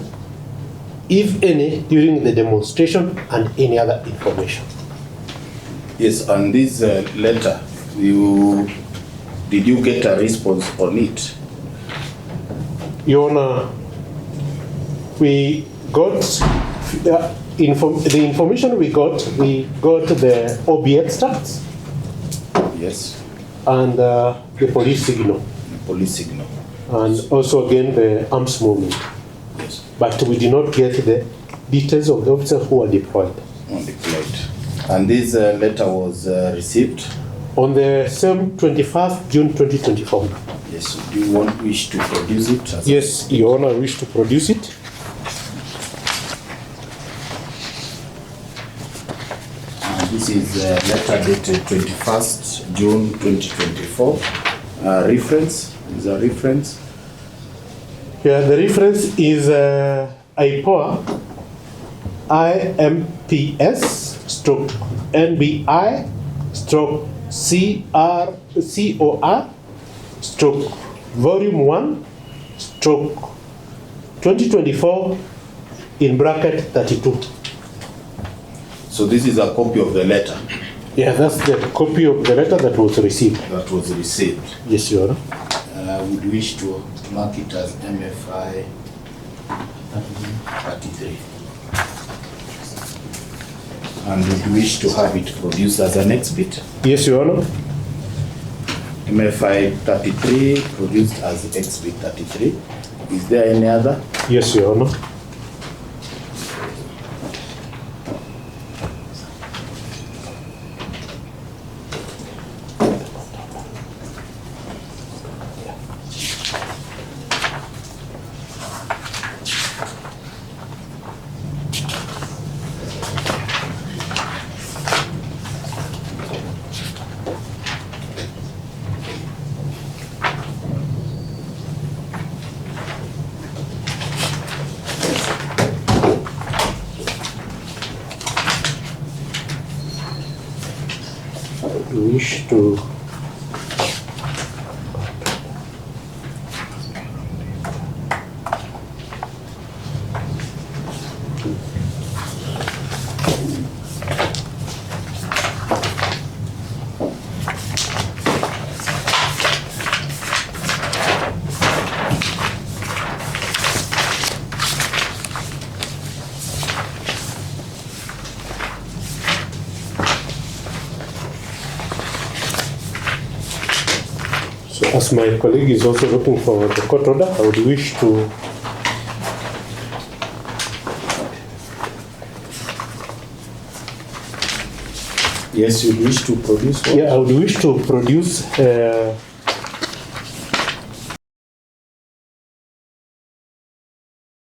S1: if any, during the demonstration, and any other information.
S2: Yes, on this letter, did you get a response on it?
S1: Your Honor, we got the information we got the OB extracts.
S2: Yes.
S1: And the police signal.
S2: Police signal.
S1: And also again the arms movement.
S2: Yes.
S1: But we did not get the details of the officers who were deployed.
S2: And this letter was received?
S1: On the same 21st June 2024.
S2: Yes. Yes, do you wish to produce it?
S1: Yes, Your Honor, I wish to produce it.
S2: This is a letter dated 21st June 2024. Reference is a reference.
S1: Yeah, the reference is IPOA IMPS stroke NBI stroke COR stroke volume 1 stroke 2024 in bracket 32.
S2: So this is a copy of the letter
S1: Yeah, that's the copy of the letter that was received.
S2: that was received.
S1: Yes, Your Honor.
S2: Would wish to mark it as MFI 33. And would wish to have it produced as an exhibit.
S1: Yes, Your Honor.
S2: MFI 33 produced as exhibit 33. Is there any other?
S1: Yes, Your Honor. Wish to as my colleague is also looking for the court order, I would wish to
S2: Yes, you wish to produce what?
S1: I would wish to produce